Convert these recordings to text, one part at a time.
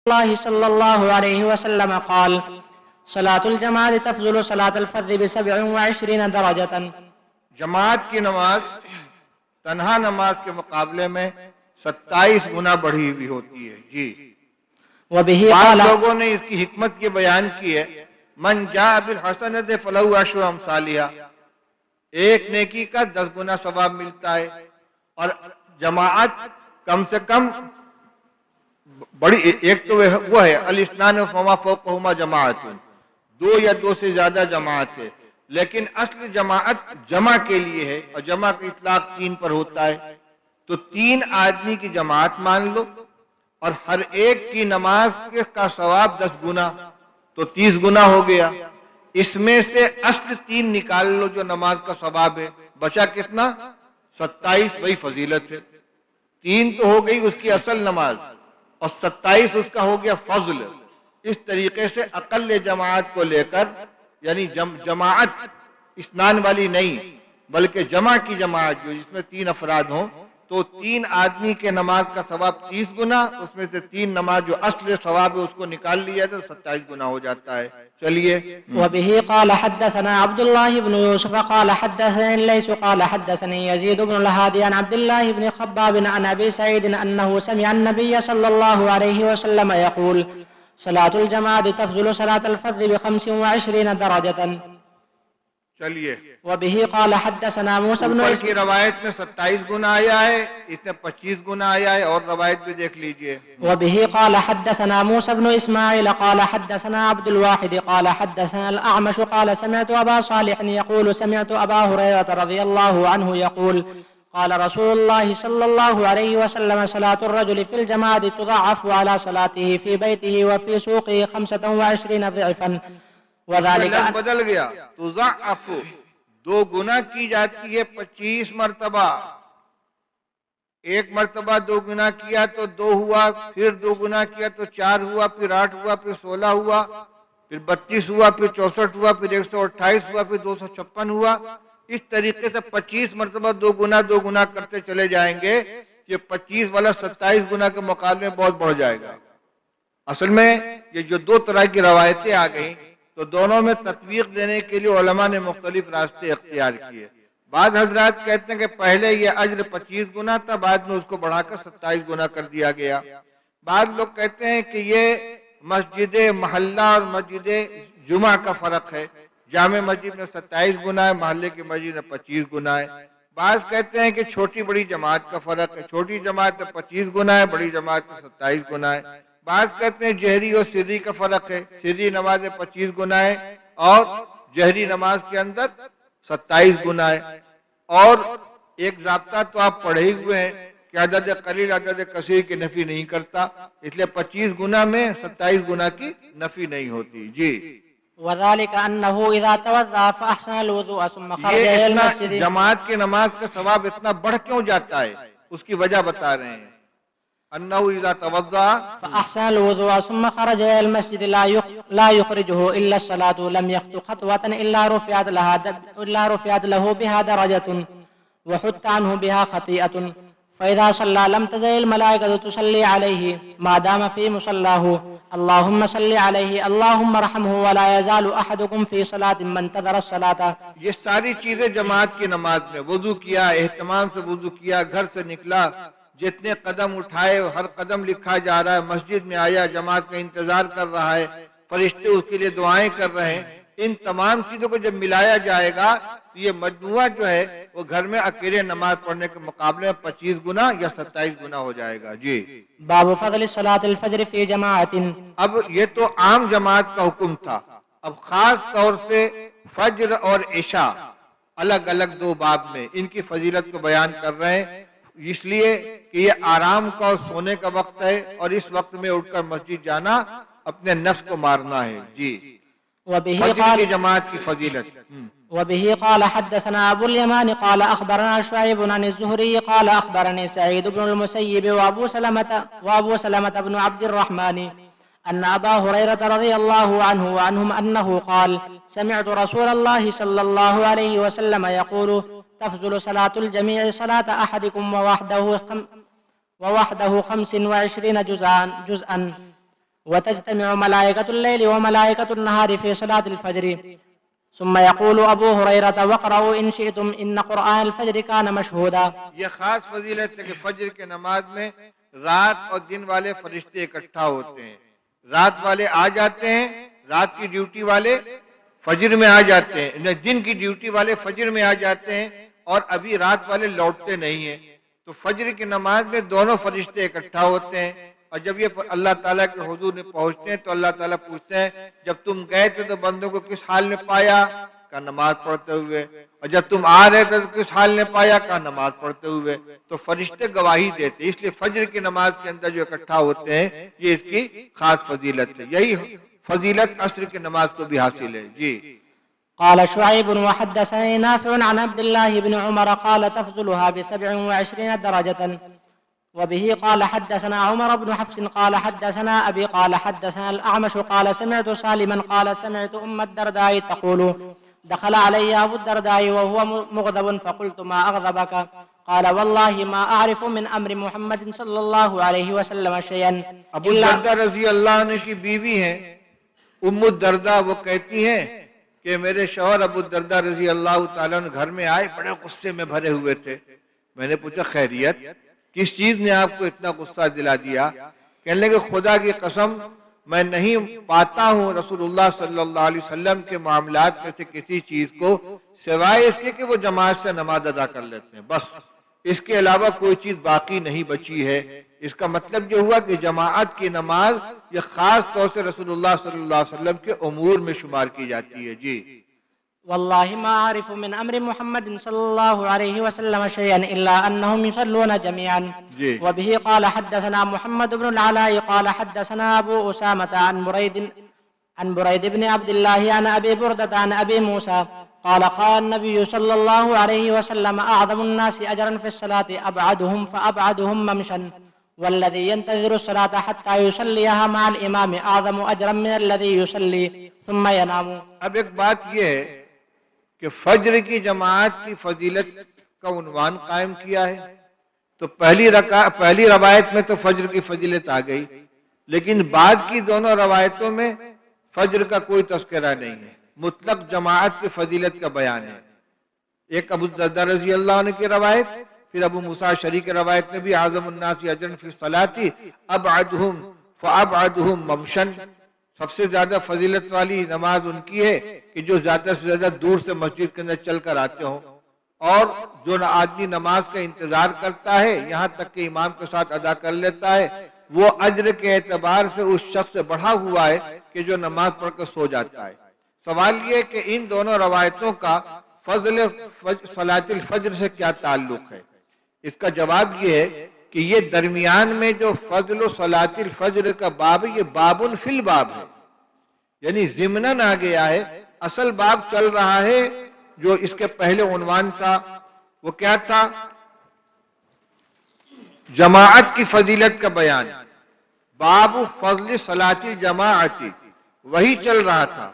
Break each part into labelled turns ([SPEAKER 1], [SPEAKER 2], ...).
[SPEAKER 1] الله صلى الله عليه وسلم قال صلاة الجماعة تفضل صلاة الفرد ب27 درجة.
[SPEAKER 2] جماعت کی نماز تنہا نماز کے مقابلے میں 27 گنا بڑھی ہوئی ہوتی ہے. جی
[SPEAKER 1] وبه
[SPEAKER 2] بعض
[SPEAKER 1] قال
[SPEAKER 2] لوگوں نے اس کی حکمت کی بیان کی ہے، من جاء بالحسنۃ فلہ عشر امثالھا، ایک نیکی کا 10 گنا ثواب ملتا ہے. اور جماعت کم سے کم بڑی، ایک تو وہ ہے الاثنان فما فوقہما جماعت، 2 یا 2 سے زیادہ جماعت ہے، لیکن اصل جماعت جمع کے لیے ہے، اور جمع کا اطلاق 3 پر ہوتا ہے. تو 3 آدمی کی جماعت مان لو، اور ہر ایک کی نماز کا ثواب 10 گنا، تو 30 گنا ہو گیا. اس میں سے اصل 3 نکال لو جو نماز کا ثواب ہے، بچا کتنا؟ 27. وہی فضیلت ہے. 3 تو ہو گئی اس کی اصل نماز، اور 27 اس کا ہو گیا فضل. اس طریقے سے اقل جماعت کو لے کر، یعنی جماعت اسنان والی نہیں بلکہ جمع کی جماعت جو جس میں 3 افراد ہوں، تو 3 آدمی کے نماز کا ثواب 30 گنا، اس میں سے 3 نماز جو اصل ثواب ہے اس کو نکال لیا تو 27 گنا ہو جاتا ہے. چلیے.
[SPEAKER 1] وبه قال حدثنا عبد الله بن يوسف قال حدثني الليث قال حدثني يزيد بن الهادي عن عبد الله بن خباب عن أبي سعيد أنه سمع النبي صلى الله عليه وسلم يقول صلاة الجماعة تفضل صلاة الفرد ب25 درجة.
[SPEAKER 2] چلیے.
[SPEAKER 1] وبه قال حدثنا موسى بن
[SPEAKER 2] اوپر کی روایت میں 27 گنا آیا ہے، اس میں 25 گنا آیا ہے، اور روایت بھی دیکھ لیجئے.
[SPEAKER 1] وبه قال حدثنا موسى بن إسماعيل قال حدثنا عبد الواحد قال حدثنا الأعمش قال سمعت أبا صالح يقول سمعت أبا هريرة رضي الله عنه يقول قال رسول الله صلى الله عليه وسلم صلاة الرجل في الجماعة تضاعف على صلاته في بيته وفي سوقه 25 ضعفا. وذلك
[SPEAKER 2] لفظ بدل گیا، تضعف 2 گنا کی جاتی ہے 25 مرتبہ. ایک مرتبہ 2 گنا کیا تو 2 ہوا، پھر 2 گنا کیا تو 4 ہوا، پھر 8 ہوا، پھر 16 ہوا، پھر 32 ہوا، پھر 64 ہوا، پھر 128 ہوا، پھر 256 ہوا. اس طریقے سے 25 مرتبہ 2 گنا کرتے چلے جائیں گے. یہ 25 والا 27 گنا کے مقابلے میں بہت بڑھ جائے گا. اصل میں یہ جو 2 طرح کی روایتیں آ گئیں تو دونوں میں تطبیق دینے کے لیے علماء نے مختلف راستے اختیار کیے. بعض حضرات کہتے ہیں کہ پہلے یہ اجر 25 گنا تھا، بعد میں اس کو بڑھا کر 27 گنا کر دیا گیا. بعض لوگ کہتے ہیں کہ یہ مسجد محلہ اور مسجد جمعہ کا فرق ہے، جامع مسجد میں 27 گنا ہے، محلے کی مسجد میں 25 گنا ہے. بعض کہتے ہیں کہ چھوٹی بڑی جماعت کا فرق ہے، چھوٹی جماعت میں 25 گنا ہے، بڑی جماعت میں 27 گنا ہے. بعض کہتے ہیں جہری اور سری کا فرق ہے، سری نماز میں 25 گنا ہے اور جہری نماز کے اندر 27 گنا ہے. اور ایک ضابطہ تو آپ پڑھے ہی ہوئے ہیں کہ عدد قلیل عدد کثیر کی نفی نہیں کرتا، اس لیے 25 گنا میں 27 گنا کی نفی نہیں ہوتی. جی.
[SPEAKER 1] وذلك أنه إذا توضأ فأحسن الوضوء ثم خرج إلى
[SPEAKER 2] یہ اتنا
[SPEAKER 1] المسجد.
[SPEAKER 2] جماعت کی نماز کا ثواب اتنا بڑھ کیوں جاتا ہے، اس کی وجہ بتا رہے ہیں. انه اذا توضأ
[SPEAKER 1] فأحسن الوضوء ثم خرج إلى المسجد لا يخرجه إلا الصلاة لم يخطو خطوة إلا رفعت له بها درجة وحط عنه بها خطيئة. فإذا صلى لم تزل الملائكة تصلي عليه ما دام في مصلاه اللهم صل عليه اللهم ارحمه ولا يزال أحدكم في صلاة من انتظر الصلاة.
[SPEAKER 2] یہ ساری چیزیں جماعت کی نماز میں، وضو کیا، اہتمام سے وضو کیا، گھر سے نکلا، جتنے قدم اٹھائے ہر قدم لکھا جا رہا ہے، مسجد میں آیا، جماعت کا انتظار کر رہا ہے، فرشتے اس کے لیے دعائیں کر رہے ہیں. ان تمام چیزوں کو جب ملایا جائے گا تو یہ مجموعہ جو ہے وہ گھر میں اکیلے نماز پڑھنے کے مقابلے میں 25 گنا یا 27 گنا ہو جائے گا. جی.
[SPEAKER 1] باب فضل صلاة الفجر في جماعة.
[SPEAKER 2] اب یہ تو عام جماعت کا حکم تھا، اب خاص طور سے فجر اور عشاء الگ الگ 2 باب میں ان کی فضیلت کو بیان کر رہے ہیں، اس لیے کہ یہ آرام کا اور سونے کا وقت ہے، اور اس وقت میں اٹھ کر مسجد جانا اپنے نفس کو مارنا ہے. جی. فجر کی جماعت کی فضیلت.
[SPEAKER 1] وبه قال حدثنا أبو اليمان قال أخبرنا شعيب عن الزهري قال أخبرني سعيد بن المسيب وأبو سلمة بن عبد الرحمن أن أبا هريرة رضي الله عنه وعنهم أنه قال سمعت رسول الله صلى الله عليه وسلم يقول تفضل صلاة الجميع صلاة أحدكم ووحده 25 جزءا وتجتمع ملائكة الليل وملائكة النهار في صلاة الفجر. ثم يقول أبو هريرة واقرأوا إن شئتم إن قرآن الفجر كان مشهودا.
[SPEAKER 2] یہ خاص فضیلت ہے کہ فجر کے نماز میں رات اور دن والے فرشتے اکٹھا ہوتے ہیں. رات والے آ جاتے ہیں، رات کی ڈیوٹی والے فجر میں آ جاتے ہیں، دن کی ڈیوٹی والے فجر میں آ جاتے ہیں، اور ابھی رات والے لوٹتے نہیں ہیں. تو فجر کی نماز میں دونوں فرشتے اکٹھا ہوتے ہیں، اور جب یہ اللہ تعالیٰ کے حضور میں پہنچتے ہیں تو اللہ تعالیٰ پوچھتے ہیں جب تم گئے تھے تو بندوں کو کس حال میں پایا؟ کہا نماز پڑھتے ہوئے. اور جب تم آ رہے تھے تو کس حال میں پایا؟ کہا نماز پڑھتے ہوئے. تو فرشتے گواہی دیتے. اس لیے فجر کی نماز کے اندر جو اکٹھا ہوتے ہیں یہ اس کی خاص فضیلت ہے. یہی فضیلت عصر کی نماز کو بھی حاصل ہے. جی.
[SPEAKER 1] قال شعيب وحدثني نافع عن عبد الله بن عمر قال تفضلها ب27 درجة. وبه قال حدثنا عمر بن حفص قال حدثنا أبي قال حدثنا الأعمش قال سمعت سالما قال سمعت أم الدرداء تقول دخل علي أبو الدرداء وهو مغضب فقلت ما أغضبك؟ قال والله ما أعرف من أمر محمد صلى الله عليه وسلم شيئا.
[SPEAKER 2] ابو الدرداء رضی اللہ عنہ کی بیوی ہیں ام الدرداء، وہ کہتی ہیں کہ میرے شوہر ابو الدرداء رضی اللہ تعالیٰ عنہ گھر میں آئے، بڑے غصے میں بھرے ہوئے تھے. میں نے پوچھا خیریت؟ کس چیز نے آپ کو اتنا غصہ دلا دیا؟ کہنے لگے خدا کی قسم میں نہیں پاتا ہوں رسول اللہ صلی اللہ علیہ وسلم کے معاملات میں سے کسی چیز کو سوائے اس کے کہ وہ جماعت سے نماز ادا کر لیتے ہیں، بس اس کے علاوہ کوئی چیز باقی نہیں بچی ہے. اس کا مطلب یہ ہوا کہ جماعت کی نماز یہ خاص طور سے رسول اللہ صلی اللہ علیہ وسلم کے امور میں شمار کی جاتی ہے. جی.
[SPEAKER 1] والله ما أعرف من أمر محمد صلى الله عليه وسلم شيئا إلا أنهم يصلون جميعا. وبه قال حدثنا محمد بن العلاء قال حدثنا أبو أسامة عن بريد بن عبد الله عن أبي بردة عن أبي موسى قال قال النبي صلى الله عليه وسلم أعظم الناس أجرا في الصلاة أبعدهم فأبعدهم ممشا، والذي ينتظر الصلاة حتى يصليها مع الإمام أعظم أجرا من الذي يصلي ثم ينام.
[SPEAKER 2] اب ایک بات یہ ہے کہ فجر کی جماعت کی فضیلت کا عنوان قائم کیا ہے، تو پہلی روایت میں تو فجر کی فضیلت آ گئی، لیکن بعد کی دونوں روایتوں میں فجر کا کوئی تذکرہ نہیں ہے، مطلق جماعت کی فضیلت کا بیان ہے. ایک ابو الدرداء رضی اللہ عنہ کی روایت، پھر ابو موسیٰ شری کی روایت میں بھی اعظم الناس اجرا فی الصلاۃ ابعدہم فابعدہم ممشا، سب سے زیادہ فضیلت والی نماز ان کی ہے کہ جو زیادہ سے زیادہ دور سے مسجد کے اندر چل کر آتے ہوں، اور جو آدمی نماز کا انتظار کرتا ہے یہاں تک کہ امام کے ساتھ ادا کر لیتا ہے وہ اجر کے اعتبار سے اس شخص سے بڑھا ہوا ہے کہ جو نماز پڑھ کر سو جاتا ہے. سوال یہ کہ ان دونوں روایتوں کا فضل صلاۃ الفجر سے کیا تعلق ہے؟ اس کا جواب یہ ہے کہ یہ درمیان میں جو فضل صلاۃ الفجر کا باب ہے یہ باب فی الباب ہے، یعنی ضمناً آ گیا ہے. اصل باب چل رہا ہے جو اس کے پہلے عنوان تھا وہ کیا تھا؟ جماعت کی فضیلت کا بیان، باب فضل صلاۃ الجماعت، وہی چل رہا تھا.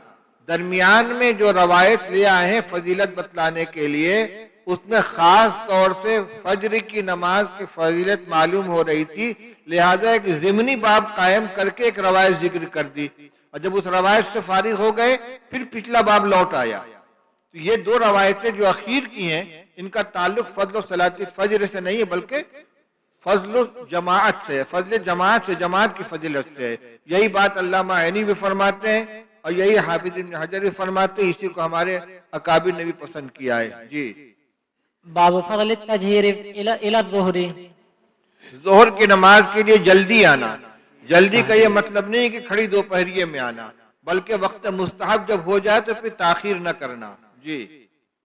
[SPEAKER 2] درمیان میں جو روایت لے آئے ہیں فضیلت بتلانے کے لیے اس میں خاص طور سے فجر کی نماز کی فضیلت معلوم ہو رہی تھی، لہذا ایک ضمنی باب قائم کر کے ایک روایت ذکر کر دی، اور جب اس روایت سے فارغ ہو گئے پھر پچھلا باب لوٹ آیا. تو یہ دو روایتیں جو اخیر کی ہیں ان کا تعلق فضل و صلاۃ الفجر سے نہیں ہے بلکہ فضل جماعت سے، فضل جماعت سے، جماعت کی فضیلت سے. یہی بات علامہ عینی بھی فرماتے ہیں اور یہی حافظ ابن حجر بھی فرماتے ہیں، اسی کو ہمارے اکابر نے بھی پسند کیا ہے. جی.
[SPEAKER 1] باب فضل التجہیر الى الظہر.
[SPEAKER 2] ظہر کی نماز کے لیے جلدی آنا. جلدی کا یہ مطلب نہیں کہ کھڑی دوپہریے میں آنا، بلکہ وقت مستحب جب ہو جائے تو پھر تاخیر نہ کرنا. جی.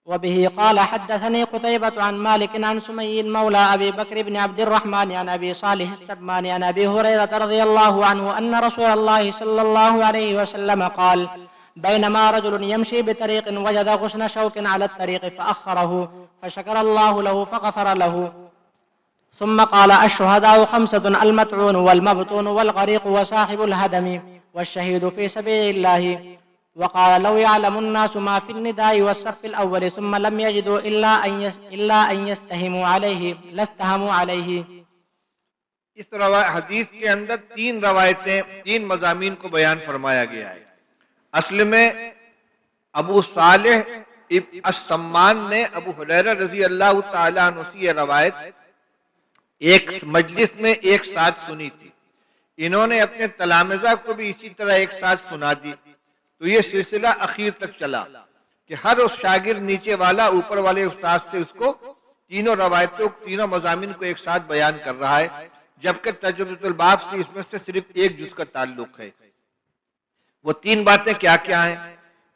[SPEAKER 1] وبه قال حدثني قتيبة عن مالك عن سمي مولى أبي بكر بن عبد الرحمن عن أبي صالح السبماني عن أبي هريرة رضي الله عنه أن رسول الله صلى الله عليه وسلم قال بينما رجل يمشي بطريق وجد غصن شوك على الطريق فأخره فشكر الله له فغفر له ثم قال الشهداء 5: المطعون والمبطون والغريق وصاحب الهدم والشهيد في سبيل الله. وقال لو يعلم الناس ما في النداء والصف الأول ثم لم يجدوا إلا أن يستهموا عليه لاستهموا عليه.
[SPEAKER 2] اس حدیث کے اندر 3 روایتیں 3 مضامین کو بیان فرمایا گیا ہے۔ اصل میں ابو صالح السمان نے ابو ہریرہ رضی اللہ تعالی عنہ سے یہ روایت ایک مجلس میں ایک ساتھ سنی تھی، انہوں نے اپنے تلامذہ کو بھی اسی طرح ایک ساتھ سنا دی، تو یہ سلسلہ اخیر تک چلا کہ ہر اس شاگرد نیچے والا اوپر والے استاد سے اس کو تینوں روایتوں تینوں مضامین کو ایک ساتھ بیان کر رہا ہے، جبکہ ترجمۃ الباب سے اس میں سے صرف ایک جز کا تعلق ہے۔ وہ 3 باتیں کیا کیا ہیں؟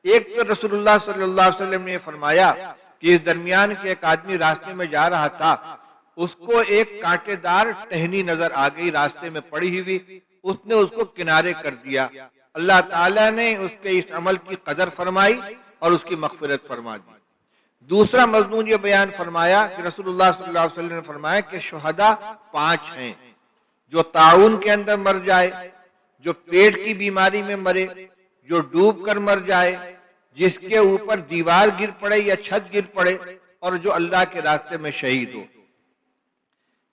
[SPEAKER 2] ایک تو رسول اللہ صلی اللہ علیہ وسلم نے فرمایا کہ اس درمیان کے ایک آدمی راستے میں جا رہا تھا، اس کو ایک کانٹے دار ٹہنی نظر آ گئی راستے میں پڑی ہوئی، اس نے اس کو کنارے کر دیا، اللہ تعالیٰ نے اس کے اس عمل کی قدر فرمائی اور اس کی مغفرت فرما دی۔ دوسرا مضمون یہ بیان فرمایا کہ رسول اللہ صلی اللہ علیہ وسلم نے فرمایا کہ شہداء 5 ہیں، جو طاعون کے اندر مر جائے، جو پیٹ کی بیماری میں مرے، جو ڈوب کر مر جائے، جس کے اوپر دیوار گر پڑے یا چھت گر پڑے، اور جو اللہ کے راستے میں شہید ہو۔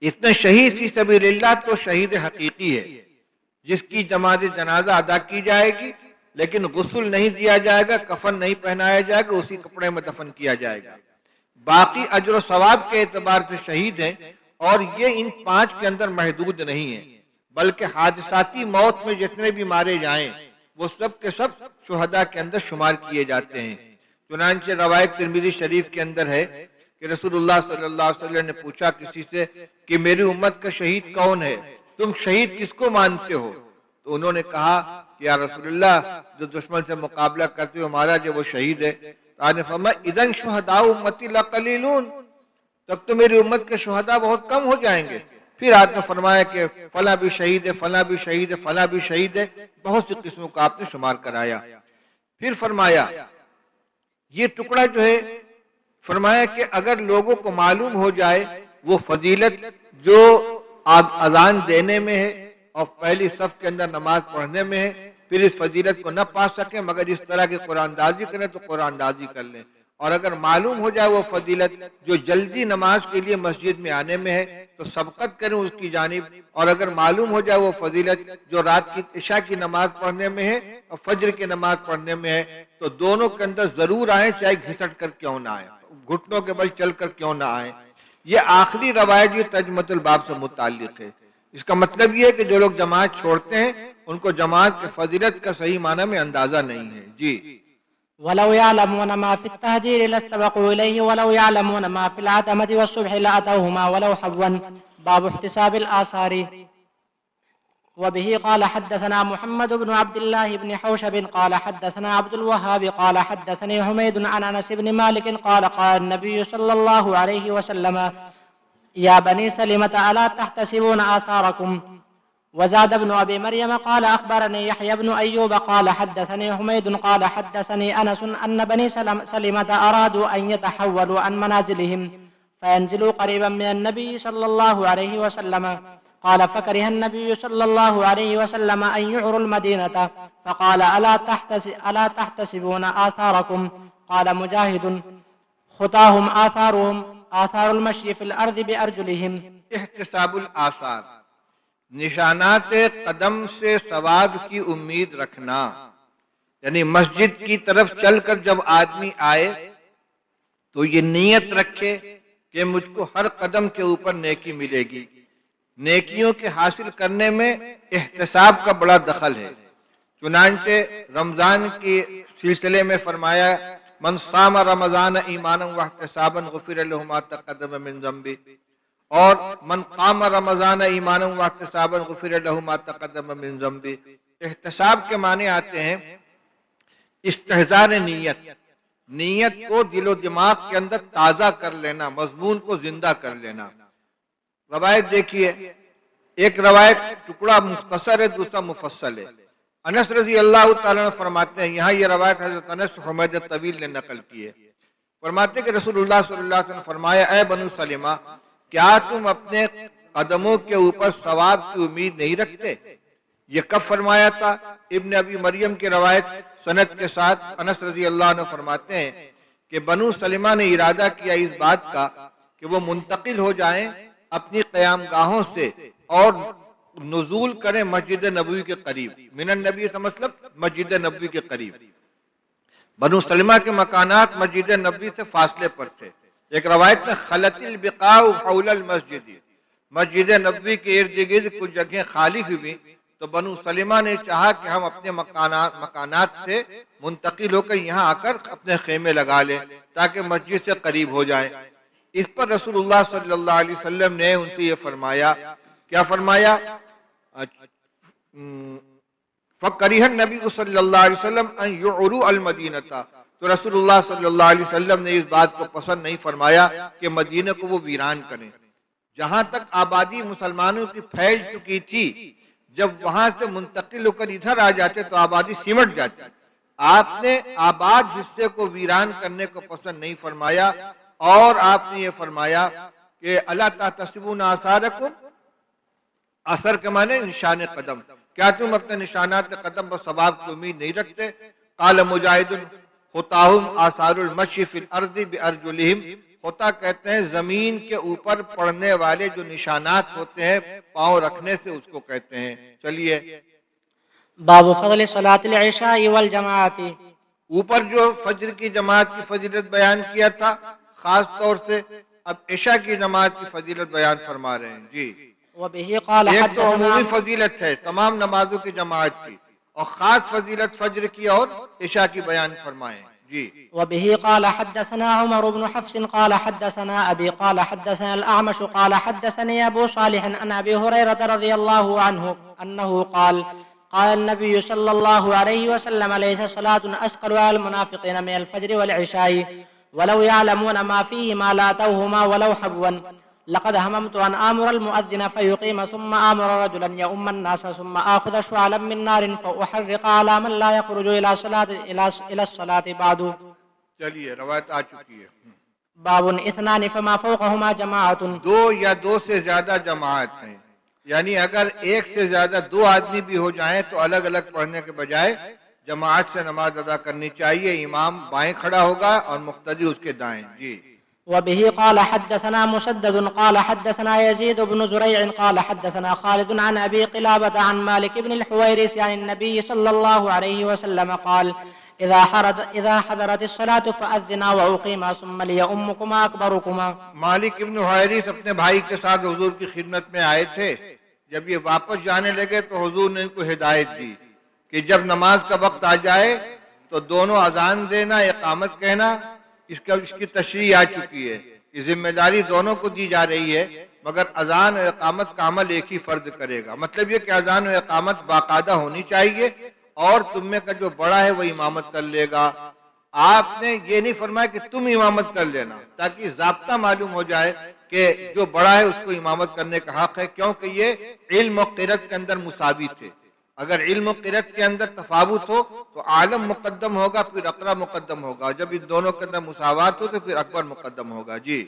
[SPEAKER 2] اس میں شہید فی سبیل اللہ تو شہید حقیقی ہے، جس کی نماز جنازہ ادا کی جائے گی، لیکن غسل نہیں دیا جائے گا، کفن نہیں پہنایا جائے گا، اسی کپڑے میں دفن کیا جائے گا۔ باقی اجر و ثواب کے اعتبار سے شہید ہیں، اور یہ ان 5 کے اندر محدود نہیں ہیں، بلکہ حادثاتی موت میں جتنے بھی مارے جائیں وہ سب کے سب شہداء کے اندر شمار کیے جاتے ہیں۔ چنانچہ روایت ترمذی شریف کے اندر ہے کہ رسول اللہ صلی اللہ علیہ وسلم نے پوچھا کسی سے کہ میری امت کا شہید کون ہے، تم شہید کس کو مانتے ہو؟ تو انہوں نے کہا کہ یا رسول اللہ جو دشمن سے مقابلہ کرتے ہوئے مارا جو وہ شہید ہے۔ آپ نے فرمایا اذن شہداء امتی لقلیلون، تب تو میری امت کے شہداء بہت کم ہو جائیں گے۔ پھر آپ نے فرمایا کہ فلاں بھی شہید ہے، فلاں بھی شہید ہے، فلاں بھی شہید ہے، بہت سی قسموں کا آپ نے شمار کرایا۔ پھر فرمایا یہ ٹکڑا جو ہے، فرمایا کہ اگر لوگوں کو معلوم ہو جائے وہ فضیلت جو اذان دینے میں ہے اور پہلی صف کے اندر نماز پڑھنے میں ہے، پھر اس فضیلت کو نہ پا سکیں مگر اس طرح کی قرآن اندازی کریں تو قرآن اندازی کر لیں، اور اگر معلوم ہو جائے وہ فضیلت جو جلدی نماز کے لیے مسجد میں آنے میں ہے تو سبقت کریں اس کی جانب، اور اگر معلوم ہو جائے وہ فضیلت جو رات کی عشاء کی نماز پڑھنے میں ہے اور فجر کی نماز پڑھنے میں ہے تو دونوں کے اندر ضرور آئیں، چاہے گھسٹ کر کیوں نہ آئیں، گھٹنوں کے بل چل کر کیوں نہ آئیں۔ یہ آخری روایت یہ ترجمۃ الباب سے متعلق ہے۔ اس کا مطلب یہ ہے کہ جو لوگ جماعت چھوڑتے ہیں ان کو جماعت کی فضیلت کا صحیح معنی میں اندازہ نہیں ہے۔ جی
[SPEAKER 1] ولو يعلمون ما في التهجير لاستبقوا إليه ولو يعلمون ما في العتمة والصبح لأتوهما ولو حبوا. باب احتساب الآثار. وبه قال حدثنا محمد بن عبد الله بن حوشب قال حدثنا عبد الوهاب قال حدثني حميد عن أنس بن مالك قال قال النبي صلى الله عليه وسلم يا بني سلمة ألا تحتسبون آثاركم. وزاد ابن أبي مريم قال أخبرني يحيى بن أيوب قال حدثني حميد قال حدثني أنس أن بني سلمة أرادوا أن يتحولوا عن منازلهم فينزلوا قريبا من النبي صلى الله عليه وسلم. قال فكره النبي صلى الله عليه وسلم أن يعروا المدينة فقال ألا تحتسبون آثاركم. قال مجاهد خطاهم آثار المشي في الأرض بأرجلهم.
[SPEAKER 2] احتساب الآثار، نشانات قدم سے ثواب کی امید رکھنا، یعنی مسجد کی طرف چل کر جب آدمی آئے تو یہ نیت رکھے کہ مجھ کو ہر قدم کے اوپر نیکی ملے گی۔ نیکیوں کے حاصل کرنے میں احتساب کا بڑا دخل ہے، چنانچہ رمضان کے سلسلے میں فرمایا من صام رمضان ایمانا واحتسابا غفر له ما تقدم من ذنبه، اور من قام رمضان ایمانا واحتسابا غفر له ما تقدم من ذنبه۔ احتساب کے معنی آتے ہیں استحضار نیت کو دل و دماغ کے اندر تازہ کر لینا، مضمون کو زندہ کر لینا۔ روایت دیکھیے، ایک روایت ٹکڑا مختصر ہے، دوسرا مفصل ہے۔ انس رضی اللہ تعالیٰ عنہ فرماتے ہیں، یہاں یہ روایت حضرت انس حمید طویل نے نقل کی ہے، فرماتے ہیں کہ رسول اللہ صلی اللہ علیہ وسلم فرمایا اے بنو سلمہ، کیا تم اپنے قدموں کے اوپر ثواب کی امید نہیں رکھتے؟ یہ کب فرمایا تھا؟ ابن ابی مریم کی روایت سند کے ساتھ انس رضی اللہ عنہ فرماتے ہیں کہ بنو سلمہ نے ارادہ کیا اس بات کا کہ وہ منتقل ہو جائیں اپنی قیام گاہوں سے اور نزول کریں مسجد نبوی کے قریب. من النبی کا مطلب مسجد نبوی کے قریب. بنو سلمہ کے مکانات مسجد نبوی سے فاصلے پر تھے. ایک روایت میں خلت البقاع حول المسجد، مسجد نبوی کے ارد گرد کچھ جگہیں خالی ہوئی تو بنو سلمہ نے چاہا کہ ہم اپنے مکانات سے منتقل ہو کر یہاں آ کر اپنے خیمے لگا لیں تاکہ مسجد سے قریب ہو جائیں. اس پر رسول اللہ صلی اللہ علیہ وسلم نے ان سے یہ فرمایا، کیا فرمایا؟ فَقَرِهَ النَّبِيُّ صلی اللہ علیہ وسلم أَن يُعْرُوا الْمَدِينَةَ، تو رسول اللہ صلی اللہ علیہ وسلم نے اس بات کو پسند نہیں فرمایا کہ مدینہ کو وہ ویران کریں. جہاں تک آبادی مسلمانوں کی پھیل چکی تھی، جب وہاں سے منتقل ہو کر ادھر آ جاتے تو آبادی سمٹ جاتی. آپ نے آباد حصے کو ویران کرنے کو پسند نہیں فرمایا، اور آپ نے یہ فرمایا کہ الا تحتسبون آثارکم، اثر کے معنی نشان قدم، کیا تم اپنے نشانات قدم پر ثواب کی امید نہیں رکھتے؟ قال مجاہد خطاہم آثار المشی فی الارض بارجلہم، خطا کہتے ہیں زمین کے اوپر پڑنے والے جو نشانات ہوتے ہیں پاؤں رکھنے سے، اس کو کہتے ہیں. چلیے
[SPEAKER 1] باب فضل صلاة العشاء والجماعت.
[SPEAKER 2] اوپر جو فجر کی جماعت کی فضیلت بیان کیا تھا خاص طور سے، اب عشاء کی جماعت کی فضیلت بیان فرما رہے ہیں. جی
[SPEAKER 1] وبه قال
[SPEAKER 2] ایک تو
[SPEAKER 1] حدثنا
[SPEAKER 2] عمومی فضیلت ہے تمام نمازوں کی جماعت کی، اور خاص فضیلت فجر کی اور عشاء کی بیان فرمائیں. جی
[SPEAKER 1] وبه قال حدثنا عمر بن حفص قال حدثنا أبي قال حدثنا الأعمش قال حدثني أبو صالح عن أبي هريرة رضي الله عنه أنه قال قال النبي صلى الله عليه وسلم ليس صلاة أثقل على المنافقين من الفجر والعشاء ولو يعلمون ما فيهما لاتوهما ولو حبوا لقد هممت أن آمر المؤذن فيقيم ثم آمر رجلا يؤم الناس ثم آخذ شعلا من نار فأحرق على من لا يخرج إلى الصلاة بعد.
[SPEAKER 2] چلیے روایت آ چکی ہے.
[SPEAKER 1] باب اثنان فما فوقهما جماعة.
[SPEAKER 2] دو یا دو سے زیادہ جماعت ہیں، یعنی اگر ایک سے زیادہ دو آدمی بھی ہو جائیں تو الگ الگ پڑھنے کے بجائے جماعت سے نماز ادا کرنی چاہیے. امام بائیں کھڑا ہوگا اور مقتدی اس کے دائیں. جی
[SPEAKER 1] وبه قال حدثنا مسدد قال حدثنا يزيد بن زريع قال حدثنا خالد عن أبي قلابة عن مالك بن الحويرث عن النبي صلى الله عليه وسلم قال إذا حضرت الصلاة فأذنا وأقيما ثم ليؤمكما أكبركما.
[SPEAKER 2] مالک ابن حویرث اپنے بھائی کے ساتھ حضور کی خدمت میں آئے تھے. جب یہ واپس جانے لگے تو حضور نے ان کو ہدایت دی کہ جب نماز کا وقت آ جائے تو دونوں اذان دینا، اقامت کہنا. اس کی تشریح آ چکی ہے. یہ ذمہ داری دونوں کو دی جا رہی ہے، مگر اذان و اقامت کا عمل ایک ہی فرد کرے گا. مطلب یہ کہ اذان و اقامت باقاعدہ ہونی چاہیے، اور تم میں کا جو بڑا ہے وہ امامت کر لے گا. آپ نے یہ نہیں فرمایا کہ تم امامت کر لینا، تاکہ ضابطہ معلوم ہو جائے کہ جو بڑا ہے اس کو امامت کرنے کا حق ہے، کیونکہ یہ علم و قرأت کے اندر مساوی تھے. اگر علم و قرأت کے اندر تفاوت ہو تو عالم مقدم ہوگا، پھر اقرا مقدم ہوگا. جب ان دونوں کے اندر مساوات ہو تو پھر اکبر مقدم ہوگا. جی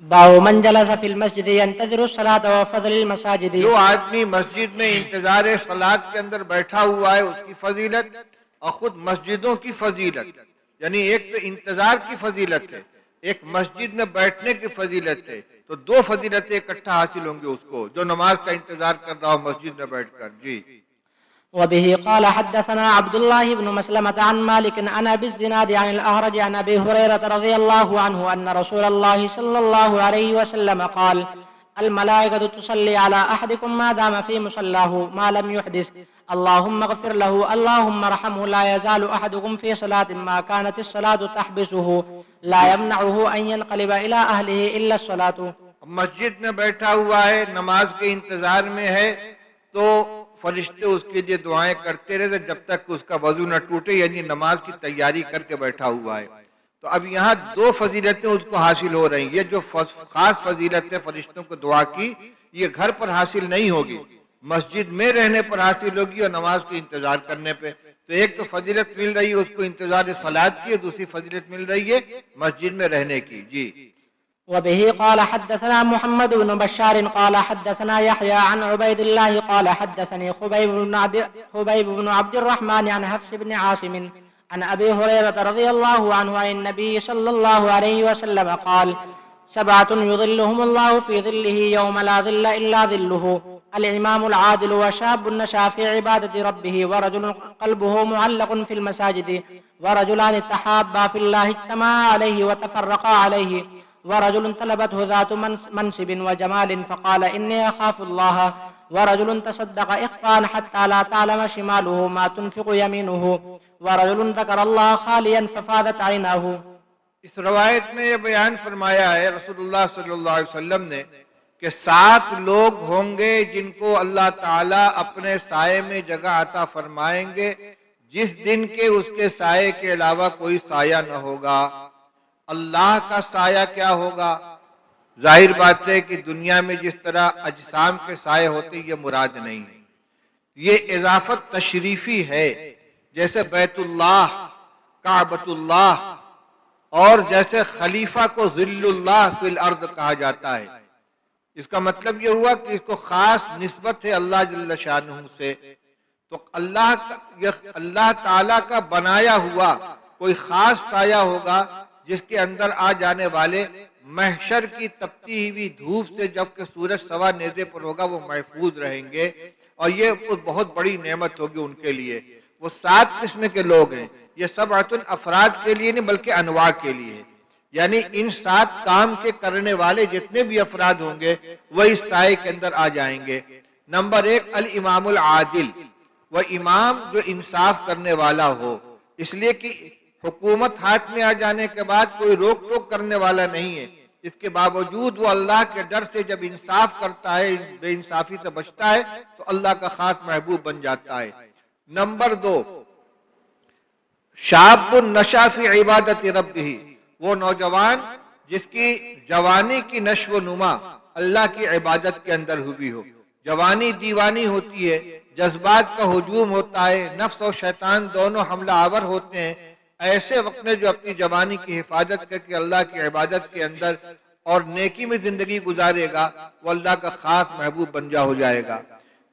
[SPEAKER 1] باب من جلس في المسجد ينتظر الصلاة وفضل المساجد.
[SPEAKER 2] جو آدمی مسجد میں انتظار صلاۃ کے اندر بیٹھا ہوا ہے اس کی فضیلت، اور خود مسجدوں کی فضیلت. یعنی ایک تو انتظار کی فضیلت ہے، ایک مسجد میں بیٹھنے کی فضیلت ہے. تو دو فضیلتیں اکٹھا حاصل ہوں گے اس کو جو نماز کا انتظار کر رہا ہو مسجد میں بیٹھ کر. جی
[SPEAKER 1] وبه قال حدثنا عبد الله بن مسلمة عن مالك عن أبي الزناد عن الأهرج عن أبي هريرة رضي الله عنه أن رسول الله صلى الله عليه وسلم قال الملائكة تصلي على أحدكم ما دام في مصلاه ما لم يحدث اللهم اغفر له اللهم ارحمه لا يزال أحدكم في صلاة ما كانت الصلاة تحبسه لا يمنعه أن ينقلب إلى أهله إلا الصلاة.
[SPEAKER 2] مسجد میں بیٹھا ہوا ہے، نماز کے انتظار میں ہے، تو فرشتے اس کے لیے دعائیں کرتے رہتے جب تک اس کا وضو نہ ٹوٹے، یعنی نماز کی تیاری کر کے بیٹھا ہوا ہے. تو اب یہاں دو فضیلتیں اس کو حاصل ہو رہی ہیں. یہ جو خاص فضیلت ہے فرشتوں کو دعا کی، یہ گھر پر حاصل نہیں ہوگی، مسجد میں رہنے پر حاصل ہوگی اور نماز کے انتظار کرنے پہ. تو ایک تو فضیلت مل رہی ہے اس کو انتظار صلاۃ کی، دوسری فضیلت مل رہی ہے مسجد میں رہنے کی. جی
[SPEAKER 1] وبه قال حدثنا محمد بن بشار قال حدثنا يحيى عن عبيد الله قال حدثني خبيب بن عبد الرحمن عن حفص بن عاصم عن أبي هريرة رضي الله عنه عن النبي صلى الله عليه وسلم قال سبعة يظلهم الله في ظله يوم لا ظل إلا ظله الإمام العادل وشاب نشأ في عبادة ربه ورجل قلبه معلق في المساجد ورجلان تحابا في الله اجتمعا عليه وتفرقا عليه ورجل طلبته ذات منصب وجمال فقال إني أخاف الله ورجل تصدق إخفاء حتى لا تعلم شماله ما تنفق يمينه ورجل ذكر الله خاليا ففاضت عيناه.
[SPEAKER 2] اس روایت میں یہ بیان فرمایا ہے رسول اللہ صلی اللہ علیہ وسلم نے کہ 7 لوگ ہوں گے جن کو اللہ تعالیٰ اپنے سائے میں جگہ عطا فرمائیں گے جس دن کے اس کے سائے کے علاوہ کوئی سایہ نہ ہوگا. اللہ کا سایہ کیا ہوگا؟ ظاہر بات ہے کہ دنیا میں جس طرح اجسام کے سائے ہوتے یہ مراد نہیں ہے، یہ اضافت تشریفی ہے. جیسے بیت اللہ، کعبۃ اللہ، اور جیسے خلیفہ کو ظل اللہ فی الارض کہا جاتا ہے. اس کا مطلب یہ ہوا کہ اس کو خاص نسبت ہے اللہ جل شانہ سے. تو اللہ تعالیٰ کا بنایا ہوا کوئی خاص سایہ ہوگا جس کے اندر آ جانے والے محشر کی تپتی ہوئی دھوپ سے جب کہ سورج سوا نیزے پر ہوگا وہ محفوظ رہیں گے، اور یہ بہت بڑی نعمت ہوگی ان کے لیے. وہ 7 قسم کے لوگ ہیں. یہ 7 افراد کے لیے نہیں بلکہ انواع کے لیے ہے. یعنی ان 7 کام کے کرنے والے جتنے بھی افراد ہوں گے وہ اس سائے کے اندر آ جائیں گے. نمبر 1 الامام العادل، وہ امام جو انصاف کرنے والا ہو. اس لیے کہ حکومت ہاتھ میں آ جانے کے بعد کوئی روک ٹوک کرنے والا نہیں ہے. اس کے باوجود وہ اللہ کے ڈر سے جب انصاف کرتا ہے، بے انصافی سے بچتا ہے تو اللہ کا خاص محبوب بن جاتا ہے. نمبر 2 شاب نشأ فی عبادت ربہ، وہ نوجوان جس کی جوانی کی نشو و نما اللہ کی عبادت کے اندر ہوئی ہو. جوانی دیوانی ہوتی ہے، جذبات کا ہجوم ہوتا ہے، نفس اور شیطان دونوں حملہ آور ہوتے ہیں. ایسے وقت میں جو اپنی جوانی کی حفاظت کر کے اللہ کی عبادت کے اندر اور نیکی میں زندگی گزارے گا وہ اللہ کا خاص محبوب بن ہو جائے گا.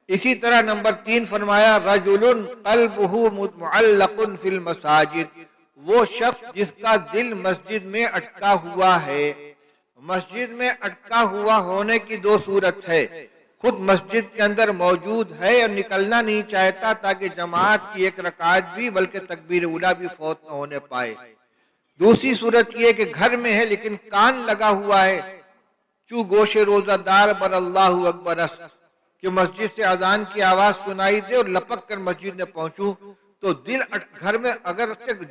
[SPEAKER 2] اسی طرح نمبر 3 فرمایا رجل قلبہ معلق فی المساجد، وہ شخص جس کا دل مسجد میں اٹکا ہوا ہے. مسجد میں اٹکا ہوا ہونے کی 2 صورت ہے. خود مسجد کے اندر موجود ہے اور نکلنا نہیں چاہتا تاکہ جماعت کی 1 رکعت بھی بلکہ تکبیر اولیٰ بھی فوت نہ ہونے پائے. دوسری صورت یہ کہ گھر میں ہے لیکن کان لگا ہوا ہے، چو گوش روزہ دار بر اللہ اکبر کہ مسجد سے اذان کی آواز سنائی دے اور لپک کر مسجد میں پہنچوں تو دل گھر میں، اگر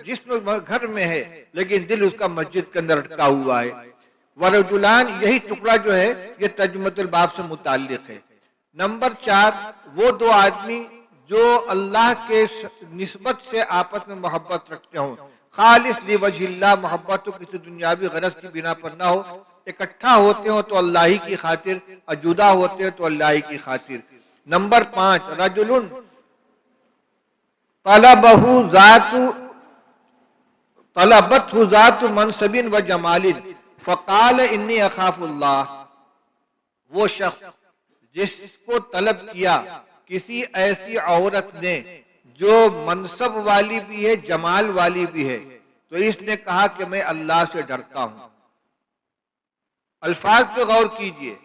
[SPEAKER 2] جسم گھر میں ہے لیکن دل اس کا مسجد کے اندر اٹکا ہوا ہے. ورجلان، یہی ٹکڑا جو ہے یہ ترجمۃ الباب سے متعلق ہے. نمبر 4 وہ 2 آدمی جو اللہ کے نسبت سے آپس میں محبت رکھتے ہوں، خالص لوجہ اللہ، محبت تو کسی دنیاوی غرض کی بنا پر نہ ہو. اکٹھا ہوتے ہوں تو اللہ ہی کی خاطر اور جدا ہوتے ہیں تو اللہ ہی کی خاطر. نمبر 5 رجل طلبته ذات منصب و جمال فقال انی اخاف اللہ، وہ شخص جس کو طلب کیا کسی ایسی عورت نے جو منصب والی بھی ہے جمال والی بھی ہے تو اس نے کہا کہ میں اللہ سے ڈرتا ہوں. الفاظ پہ غور کیجئے،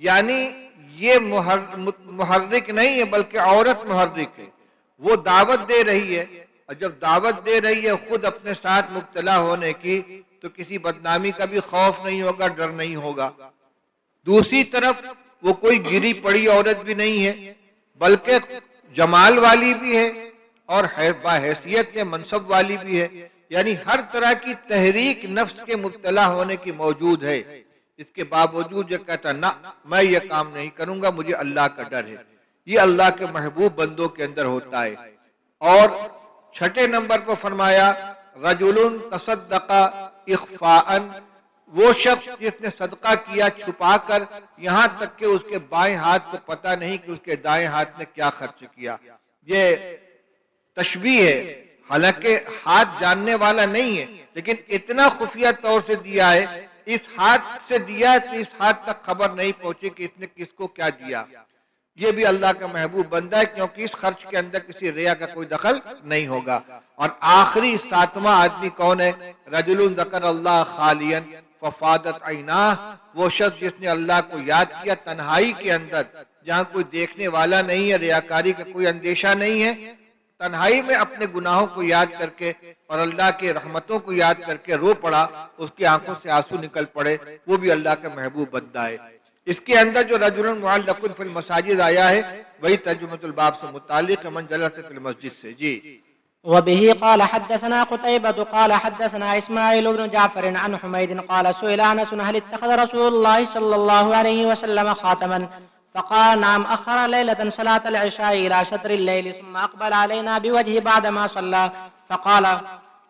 [SPEAKER 2] یعنی یہ محرک نہیں ہے بلکہ عورت محرک ہے. وہ دعوت دے رہی ہے اور جب دعوت دے رہی ہے خود اپنے ساتھ مبتلا ہونے کی تو کسی بدنامی کا بھی خوف نہیں ہوگا، ڈر نہیں ہوگا. دوسری طرف وہ کوئی گری پڑی عورت بھی نہیں ہے بلکہ جمال والی بھی ہے اور باحیثیت منصب والی بھی ہے. یعنی ہر طرح کی تحریک نفس کے مبتلا ہونے کی موجود ہے. اس کے باوجود یہ کہتا نہ میں یہ کام نہیں کروں گا، مجھے اللہ کا ڈر ہے. یہ اللہ کے محبوب بندوں کے اندر ہوتا ہے. اور 6 نمبر پر فرمایا رجل تصدق اخفاء، وہ شخص جس نے صدقہ کیا چھپا کر، یہاں تک کہ اس کے بائیں ہاتھ کو پتہ نہیں کہ اس کے دائیں ہاتھ نے کیا خرچ کیا. یہ تشبیہ ہے، حالانکہ ہاتھ جاننے والا نہیں ہے لیکن اتنا خفیہ طور سے دیا ہے، اس ہاتھ سے دیا ہے تو اس ہاتھ تک خبر نہیں پہنچی کہ اس نے کس کو کیا دیا. یہ بھی اللہ کا محبوب بندہ ہے کیونکہ اس خرچ کے اندر کسی ریا کا کوئی دخل نہیں ہوگا. اور آخری 7واں آدمی کون ہے؟ رجل ذکر اللہ خالیا ففادت عیناہ، وہ شخص جس نے اللہ کو یاد کیا تنہائی کے اندر، جہاں کوئی دیکھنے والا نہیں ہے، ریاکاری کا کوئی اندیشہ نہیں ہے، تنہائی میں اپنے گناہوں کو یاد کر کے اور اللہ کے رحمتوں کو یاد کر کے رو پڑا، اس کی آنکھوں سے آنسو نکل پڑے، وہ بھی اللہ کا محبوب بندہ ہے۔ اس کے اندر جو رجل معلق فی المساجد آیا ہے وہی ترجمۃ الباب سے متعلق ہے، من جلس فی المسجد سے۔ جی
[SPEAKER 1] وبه قال حدثنا قتيبة قال حدثنا إسماعيل بن جعفر عن حميد قال سئل أنس هل اتخذ رسول الله صلى الله عليه وسلم خاتما فقال نعم أخر ليلة صلاة العشاء إلى شطر الليل ثم أقبل علينا بوجهه بعدما صلى فقال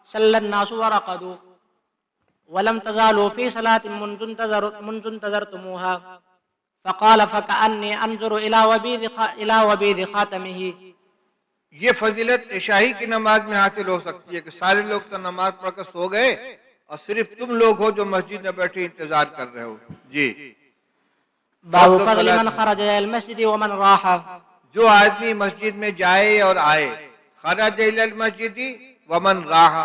[SPEAKER 1] صلى الناس ورقدوا ولم تزالوا في صلاة منذ انتظرتموها فقال فكأني أنظر إلى وبيذ خاتمه۔
[SPEAKER 2] یہ فضیلت عشائی کی نماز میں حاصل ہو سکتی ہے کہ سارے لوگ تو نماز پڑھ کر سو گئے اور صرف تم لوگ ہو جو مسجد میں بیٹھے انتظار کر رہے ہو۔ جی
[SPEAKER 1] باب فضل من خرج الى المسجد ومن راح۔
[SPEAKER 2] جو آدمی مسجد میں جائے اور آئے، خرج الى المسجد ومن راح،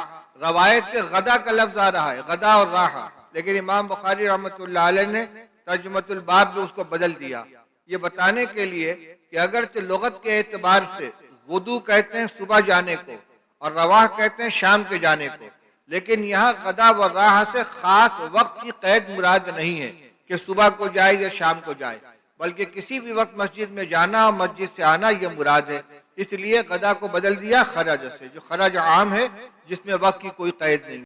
[SPEAKER 2] روایت سے غدا کا لفظ آ رہا ہے، غدا اور راح، لیکن امام بخاری رحمۃ اللہ علیہ نے ترجمۃ الباب میں اس کو بدل دیا، یہ بتانے کے لیے کہ اگرچہ لغت کے اعتبار سے غدو کہتے ہیں صبح جانے کو اور رواح کہتے ہیں شام کے جانے کو، لیکن یہاں غدا و راح سے خاص وقت کی قید مراد نہیں ہے کہ صبح کو جائے یا شام کو جائے، بلکہ کسی بھی وقت مسجد میں جانا اور مسجد سے آنا یہ مراد ہے، اس لیے غدا کو بدل دیا خرج سے، جو خرج عام ہے جس میں وقت کی کوئی قید نہیں۔